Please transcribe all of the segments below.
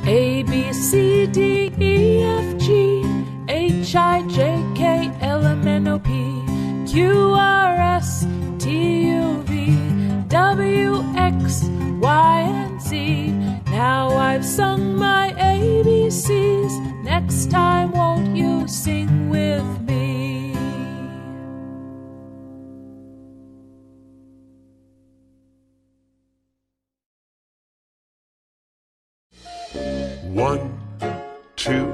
A, B, C, D, E, F, G, H, I, J, K, L, M, N, O, P, Q, R, S, T, U, V, W, X, Y, and Z. Now I've sung my ABCs. Next time, won't you sing with me? One, two,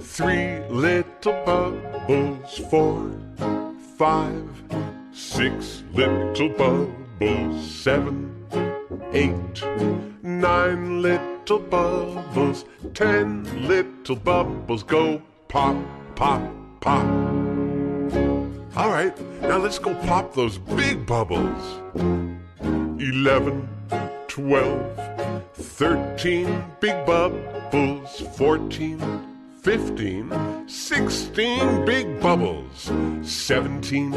three little bubbles. 4, 5, 6 little bubbles. 7, 8, 9 little bubbles. 10 little bubbles go pop, pop, pop. All right, now let's go pop those big bubbles. 11, 12, 13 big bubbles. 14, 15, 16 big bubbles. 17,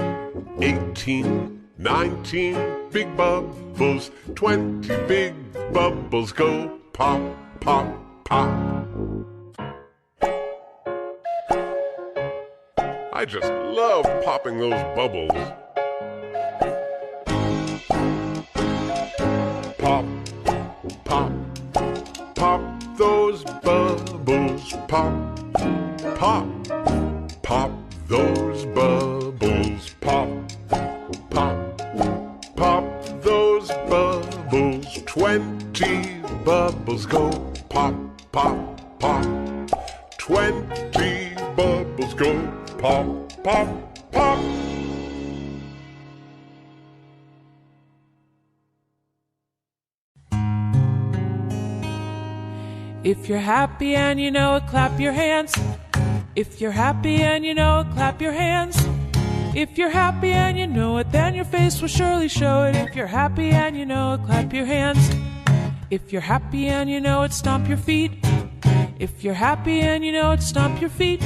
18, 19 big bubbles. 20 big bubbles go pop, pop, pop. I just love popping those bubbles. Pop, pop, pop those bubbles. Pop, pop, pop those bubbles. Pop, pop, pop those bubbles. 20 bubbles go pop, pop, pop. 20 bubbles go pop, pop, pop. If you're happy and you know it, clap your hands. If you're happy and you know it, clap your hands. If you're happy and you know it, then your face will surely show it. If you're happy and you know it, clap your hands. If you're happy and you know it, stomp your feet. If you're happy and you know it, stomp your feet.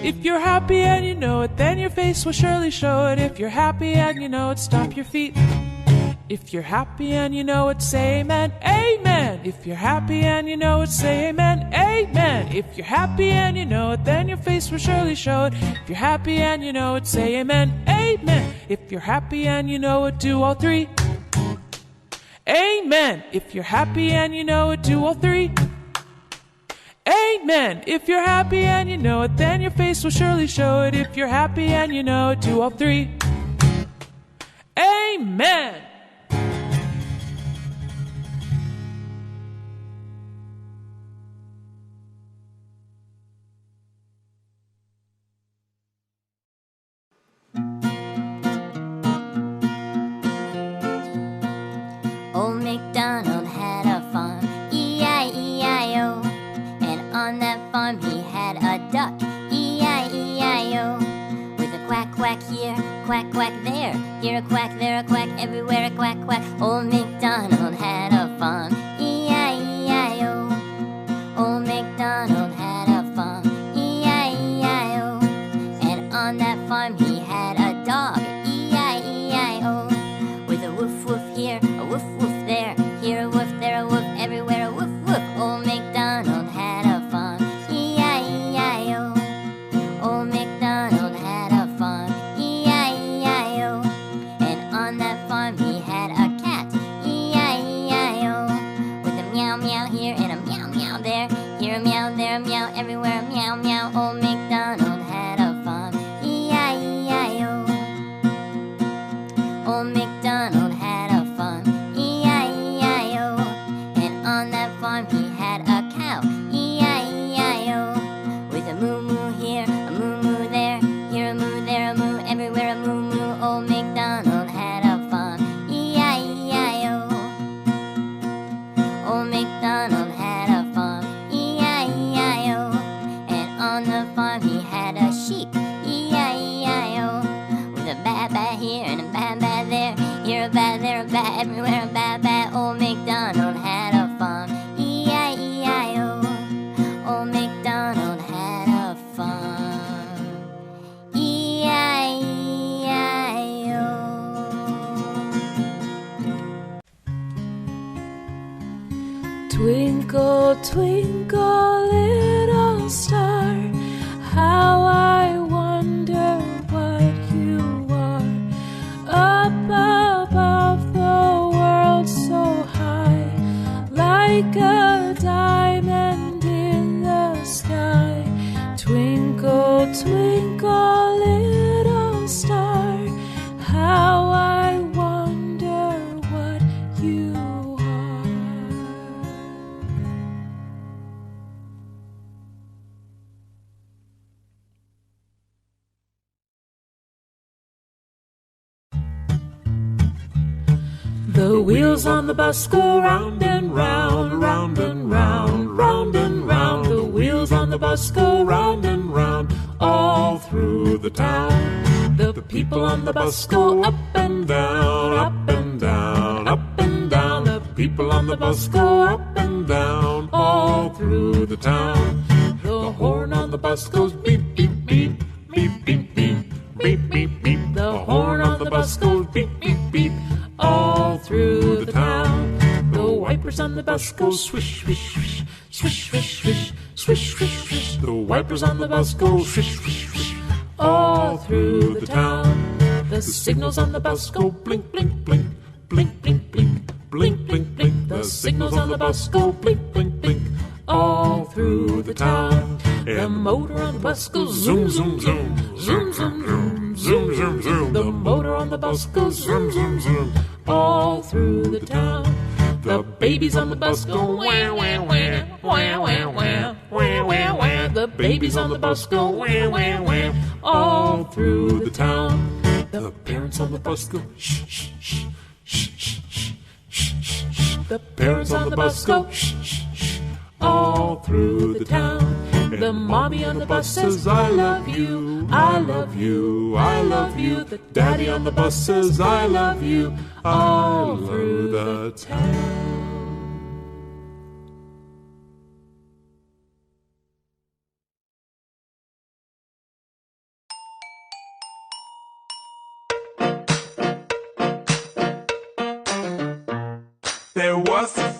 If you're happy and you know it, then your face will surely show it. If you're happy and you know it, stomp your feet. If you're happy and you know it, say amen, amen. If you're happy and you know it, say amen, amen. If you're happy and you know it, then your face will surely show it. If you're happy and you know it, say amen, amen. If you're happy and you know it, do all three. Amen. If you're happy and you know it, do all three. Amen. If you're happy and you know it, then your face will surely show it. If you're happy and you know it, do all three. Amen. Old MacDonald had a farm, E-I-E-I-O. And on that farm he had a duck, E-I-E-I-O. With a quack, quack here, quack, quack there. Here a quack, there a quack, everywhere a quack, quack. Old MacDonald had a farm, E-I-E-I-O. Old MacDonald had a farm, E-I-E-I-O. And on that farm he had a dog, E-I-E-I-O. With a woof woof here, a woof woof there. Here a woof, there a woof, everywhere a woof woof. Old MacDonald had a farm, E-I-E-I-O. Old MacDonald had a farm, E-I-E-I-O. And on that farm he had a cat, E-I-E-I-O. With a meow meow here and a meow meow there. Here a meow, there a meow, everywhere a meow meow. Old MacDonald had a farm, E-I-E-I-O. Old MacDonald had a farm, E-I-E-I-O. And on that farm he had a cow, E-I-E-I-O. With a moo moo here, a moo moo there. Here a moo, there a moo, everywhere a moo moo. Old MacDonald had a farm, E-I-E-I-O. Old MacDonald had a farm, E-I-E-I-O. And on the farm he had a sheep, E-I-E-I-O. With a ba ba here and a ba ba there. Here a ba, there a ba, everywhere a ba ba. Old MacDonald had a farm, E-I-E-I-O. Old MacDonald had a farm, E-I-E-I-O. 12 Twinkle, twinkle, little star, how I wonder what you are. Up above the world so high, like a diamond in the sky. Twinkle, twinkle, little star, how I wonder what you are. The wheels on the bus go round and round, round and round, round and round. The wheels on the bus go round and round, all through the town. The people on the bus go up and down, up and down, up and down. The people on the bus go up and down, all through the town. The horn on the bus goes beep, beep, beep, beep, beep, beep, beep, beep, beep. The horn on the bus goes beep, beep, beep, all through the town. The wipers on the bus go swish, swish, swish, swish, swish, swish, swish, swish, swish. The wipers on the bus go swish, swish, swish, all through the town. The signals on the bus go blink, blink, blink, blink, blink, blink, blink, blink, blink. The signals on the bus go blink, blink, blink, all through the town. The motor on the bus goes zoom, zoom, zoom, zoom, zoom, zoom, zoom, zoom, zoom. The motor on the bus goes zoom, zoom, zoom, all through the town. The babies on the bus go wah, wah, wah, wah, wah, wah, wah, wah, wah. The babies on the bus go wah, wah, wah, all through the town. The parents on the bus go shh, shh, shh, shh, shh, shh, shh, shh, shh. The parents on the bus go shh, shh, shh, all through the town. The mommy on the bus says, I love you, I love you, I love you. The daddy on the bus says, I love you, all through the town. There was a